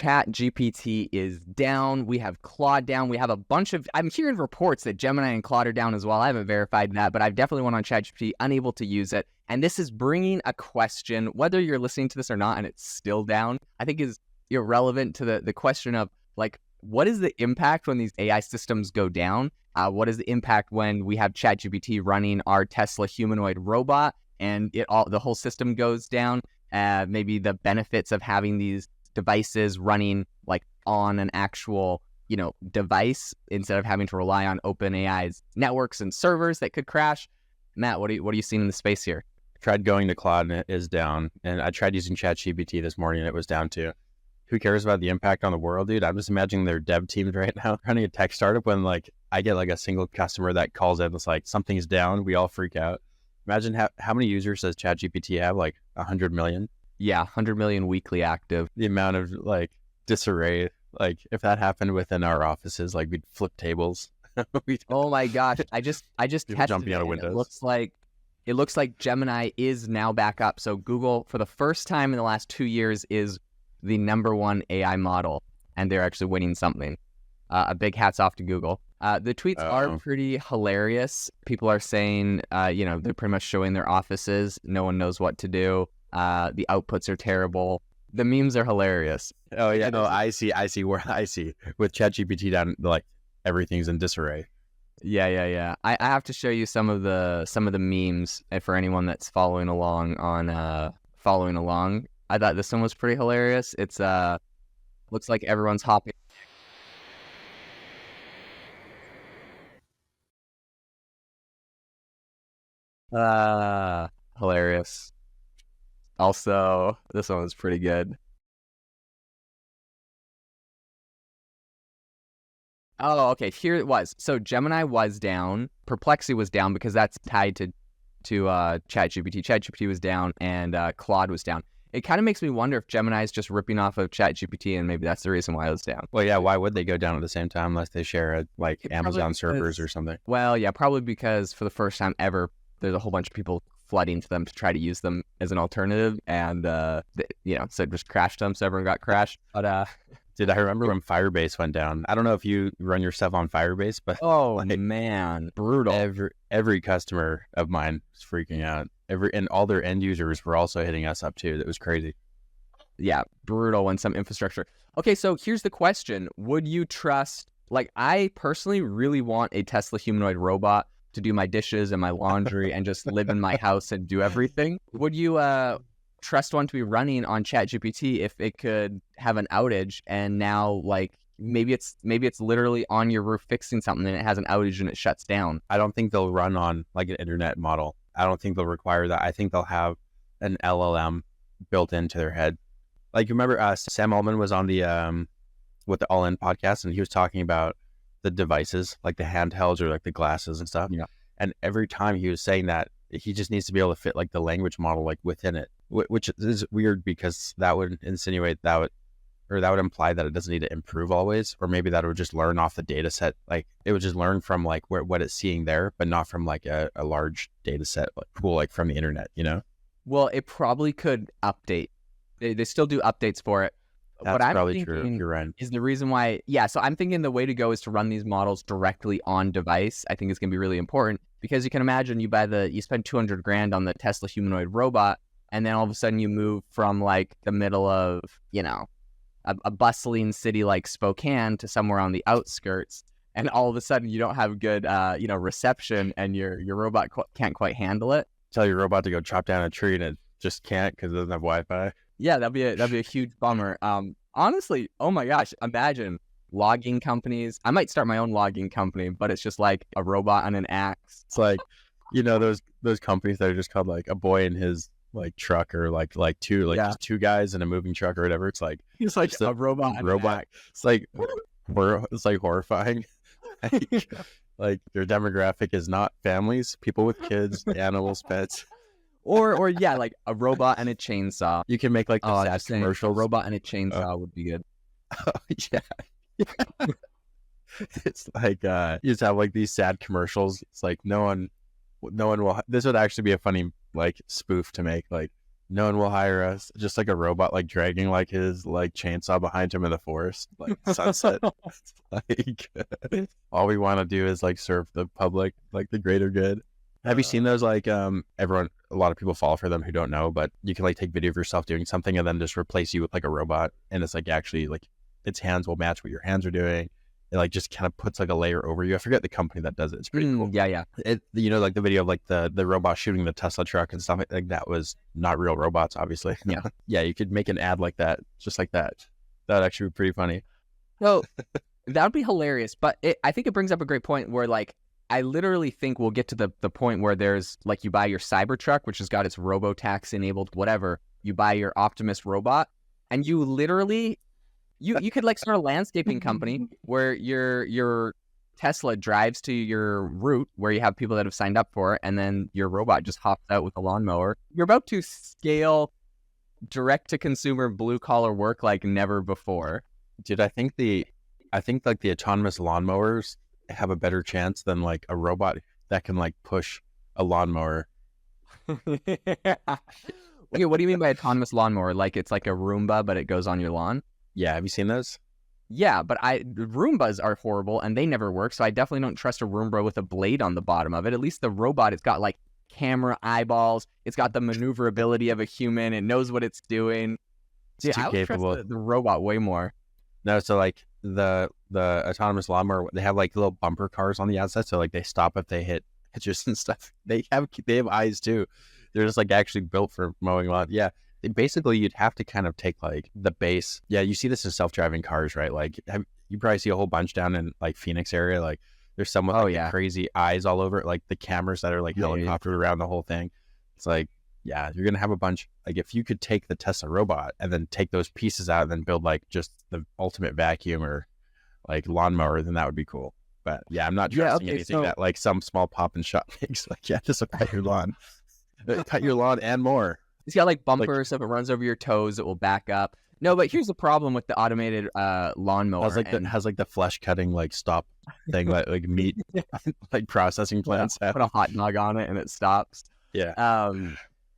ChatGPT is down. We have Claude down. We have a bunch of, I'm hearing reports that Gemini and Claude are down as well. I haven't verified that, but I've definitely went on ChatGPT, unable to use it. And this is bringing a question, whether you're listening to this or not, and it's still down, I think is irrelevant to the question of like, what is the impact when these AI systems go down? What is the impact when we have ChatGPT running our Tesla humanoid robot and the whole system goes down? Maybe the benefits of having these devices running like on an actual, device instead of having to rely on OpenAI's networks and servers that could crash. Matt, what are you seeing in the space here? Tried going to Claude and it is down. And I tried using ChatGPT this morning and it was down too. Who cares about the impact on the world, dude? I'm just imagining their dev teams right now running a tech startup when like I get like a single customer that calls in, it's like something's down, we all freak out. Imagine how many users does ChatGPT have? Like 100 million? Yeah, 100 million weekly active. The amount of like disarray, like if that happened within our offices, like we'd flip tables. Oh my gosh! I just tested jumping out of windows. It looks like Gemini is now back up. So Google, for the first time in the last 2 years, is the number 1 AI model, and they're actually winning something. A big hats off to Google. The tweets are pretty hilarious. People are saying, they're pretty much showing their offices. No one knows what to do. The outputs are terrible. The memes are hilarious. Oh yeah, no, I see. With ChatGPT down, like everything's in disarray. Yeah. I have to show you some of the memes for anyone that's following along. I thought this one was pretty hilarious. It's looks like everyone's hopping. Hilarious. Also, this one was pretty good. Oh, okay. Here it was. So Gemini was down. Perplexity was down because that's tied to ChatGPT. ChatGPT was down and Claude was down. It kind of makes me wonder if Gemini is just ripping off of ChatGPT and maybe that's the reason why it was down. Well, yeah. Why would they go down at the same time unless they share Amazon servers or something? Well, yeah, probably because for the first time ever, there's a whole bunch of people flooding to them to try to use them as an alternative, and so it just crashed them, so everyone got crashed. But Dude, I remember when Firebase went down. I don't know if you run your stuff on Firebase, but man, brutal. Every customer of mine was freaking out. And all their end users were also hitting us up too. That was crazy. Yeah, brutal when some infrastructure. Okay, so here's the question: would you trust? Like, I personally really want a Tesla humanoid robot to do my dishes and my laundry and just live in my house and do everything. Would you trust one to be running on ChatGPT if it could have an outage and now like maybe it's literally on your roof fixing something and it has an outage and it shuts down? I don't think they'll run on like an internet model. I don't think they'll require that. I think they'll have an LLM built into their head. Like, you remember Sam Altman was on the with the All In podcast, and he was talking about the devices, like the handhelds or like the glasses and stuff. Yeah. And every time he was saying that, he just needs to be able to fit like the language model like within it, which is weird because that would insinuate that would imply that it doesn't need to improve always, or maybe that it would just learn off the data set. Like it would just learn from like what it's seeing there, but not from like a large data set pool, like from the internet, Well, it probably could update. They still do updates for it. That's probably true. You're right. Is the reason why, so I'm thinking the way to go is to run these models directly on device. I think it's going to be really important because you can imagine you spend $200,000 on the Tesla humanoid robot, and then all of a sudden you move from like the middle of, a bustling city like Spokane to somewhere on the outskirts, and all of a sudden you don't have good, reception, and your robot can't quite handle it. Tell your robot to go chop down a tree and it just can't because it doesn't have Wi-Fi. Yeah, that'd be a huge bummer. Honestly, oh my gosh, imagine logging companies. I might start my own logging company, but it's just like a robot on an axe. It's like, those companies that are just called like a boy in his like truck, or like just two guys in a moving truck or whatever. It's like a robot. It's like horrifying. Like your demographic is not families, people with kids, animals, pets. Or like a robot and a chainsaw. You can make like the sad commercial. A robot and a chainsaw would be good. Yeah. It's like you just have like these sad commercials. It's like no one will. This would actually be a funny like spoof to make. Like, No one will hire us. Just like a robot, like dragging like his like chainsaw behind him in the forest, like sunset. Like all we want to do is like serve the public, like the greater good. Have you seen those? Like everyone, a lot of people fall for them who don't know, but you can like take video of yourself doing something and then just replace you with like a robot, and it's like actually like its hands will match what your hands are doing. It like just kind of puts like a layer over you. I forget the company that does it. It's pretty cool. Yeah. It, you know, like the video of like the robot shooting the Tesla truck and stuff like that was not real robots, obviously. Yeah. Yeah, you could make an ad like that, just like that. That would actually be pretty funny. So that would be hilarious. But I think it brings up a great point where like I literally think we'll get to the point where there's like you buy your Cybertruck, which has got its robotaxi enabled, whatever. You buy your Optimus robot, and you literally you could like start a landscaping company where your Tesla drives to your route where you have people that have signed up for it, and then your robot just hops out with a lawnmower. You're about to scale direct to consumer blue collar work like never before. Dude, I think like the autonomous lawnmowers have a better chance than like a robot that can like push a lawnmower. Okay, what do you mean by autonomous lawnmower? Like it's like a Roomba, but it goes on your lawn? Yeah, have you seen those? Yeah, but Roombas are horrible and they never work, so I definitely don't trust a Roomba with a blade on the bottom of it. At least the robot, it's got like camera eyeballs, it's got the maneuverability of a human, it knows what it's doing. It's too I would capable. trust the robot way more. No, so like the autonomous lawnmower, they have like little bumper cars on the outside, so like they stop if they hit hitches and stuff. They have eyes too. They're just like actually built for mowing lawn. Yeah. Basically, you'd have to kind of take like the base. Yeah, you see this in self-driving cars, right? Like you probably see a whole bunch down in like Phoenix area. Like there's some with like the crazy eyes all over it, like the cameras that are like helicoptered around the whole thing. It's like, yeah, you're gonna have a bunch. Like if you could take the Tesla robot and then take those pieces out and then build like just the ultimate vacuum or like lawnmower, then that would be cool. But yeah, I'm not trusting anything that like some small pop and shop makes. Like, yeah, this will cut your lawn, cut your lawn and more. It's got like bumpers, so if it runs over your toes, it will back up. No, but here's the problem with the automated lawnmower. Has like the flesh cutting like stop thing, like meat like processing plants. Put a hot dog on it and it stops. Yeah.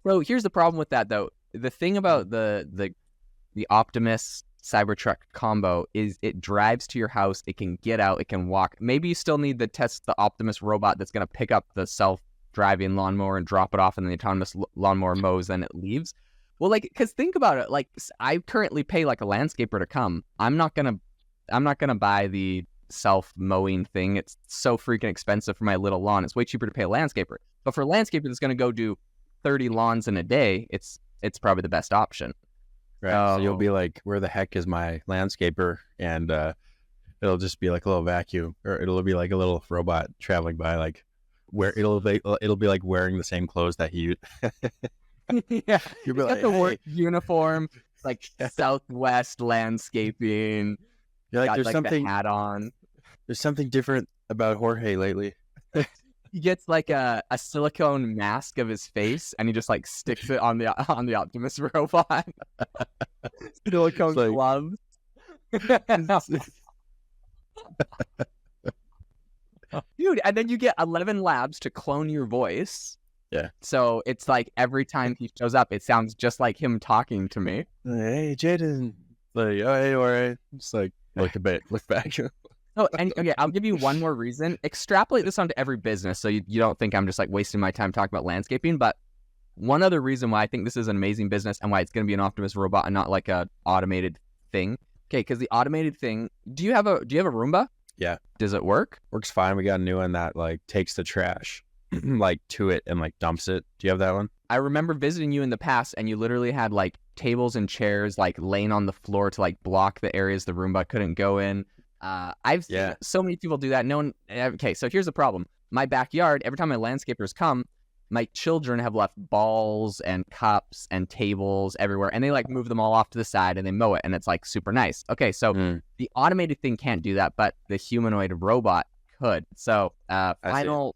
Bro, here's the problem with that though. The thing about the Optimus Cybertruck combo is it drives to your house. It can get out. It can walk. Maybe you still need the Optimus robot that's going to pick up the self-driving lawnmower and drop it off, and the autonomous lawnmower mows, and it leaves. Well, like, because think about it. Like, I currently pay like a landscaper to come. I'm not gonna buy the self-mowing thing. It's so freaking expensive for my little lawn. It's way cheaper to pay a landscaper. But for a landscaper that's gonna go do 30 lawns in a day, it's probably the best option. Right. So you'll be like, where the heck is my landscaper? And it'll just be like a little vacuum, or it'll be like a little robot traveling by, like where it'll be like wearing the same clothes that he. Yeah, you'll be like, got the work uniform, like Southwest landscaping. You're like, got, there's something the hat on. There's something different about Jorge lately. He gets like a silicone mask of his face, and he just like sticks it on the Optimus robot. Silicone gloves. Dude, and then you get 11 labs to clone your voice. Yeah. So it's like every time he shows up, it sounds just like him talking to me. Hey, Jaden. Like, oh, hey, all right. Just like look back. Oh, and okay, I'll give you one more reason. Extrapolate this onto every business, so you don't think I'm just like wasting my time talking about landscaping. But one other reason why I think this is an amazing business and why it's going to be an Optimus robot and not like a automated thing. Okay, because the automated thing. Do you have a Roomba? Yeah. Does it work? Works fine. We got a new one that like takes the trash like to it and like dumps it. Do you have that one? I remember visiting you in the past, and you literally had like tables and chairs like laying on the floor to like block the areas the Roomba couldn't go in. I've seen so many people do that. No one. Okay, so here's the problem. My backyard, every time my landscapers come, my children have left balls and cups and tables everywhere, and they like move them all off to the side and they mow it, and it's like super nice. Okay, so the automated thing can't do that, but the humanoid robot could. So final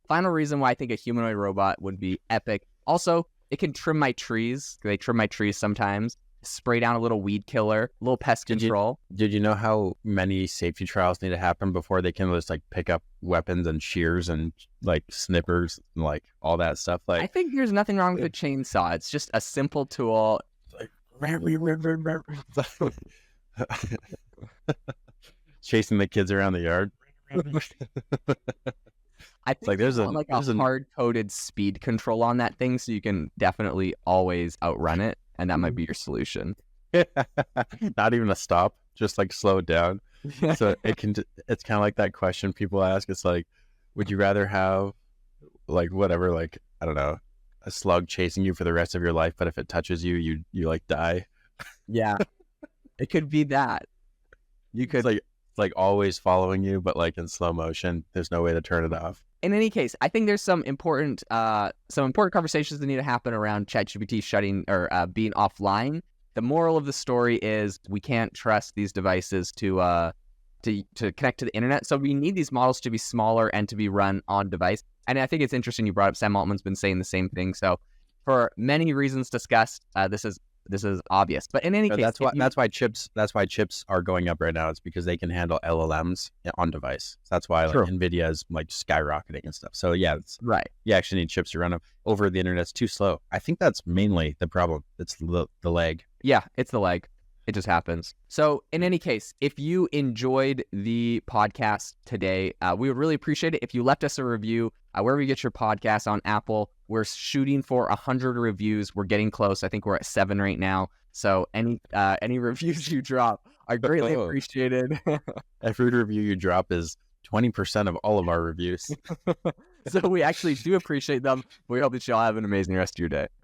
reason why I think a humanoid robot would be epic. Also, it can trim my trees. They trim my trees sometimes. spray down a little weed killer, a little pest control. Did you know how many safety trials need to happen before they can just like pick up weapons and shears and like snippers and like all that stuff? Like, I think there's nothing wrong with a chainsaw. It's just a simple tool. Chasing the kids around the yard. I think like there's a hard-coded speed control on that thing, so you can definitely always outrun it, and that might be your solution. Not even a stop, just like slow it down. So it's kind of like that question people ask. It's like, would you rather have like whatever, like, I don't know, a slug chasing you for the rest of your life, but if it touches you, you like die? Yeah, it could be that. You could it's like always following you, but like in slow motion. There's no way to turn it off. In any case, I think there's some important conversations that need to happen around ChatGPT shutting or being offline. The moral of the story is we can't trust these devices to connect to the internet. So we need these models to be smaller and to be run on device. And I think it's interesting you brought up Sam Altman's been saying the same thing. So for many reasons discussed, this is obvious. But in any case, that's why chips are going up right now. It's because they can handle LLMs on device. So that's why like, NVIDIA is like skyrocketing and stuff. So yeah, it's right. You actually need chips to run them over the internet. It's too slow. I think that's mainly the problem. It's the lag. Yeah, it's the lag. It just happens. So in any case, if you enjoyed the podcast today, we would really appreciate it if you left us a review wherever you get your podcast on Apple. We're shooting for 100 reviews. We're getting close. I think we're at 7 right now. So any reviews you drop are greatly appreciated. Every review you drop is 20% of all of our reviews. So we actually do appreciate them. We hope that y'all have an amazing rest of your day.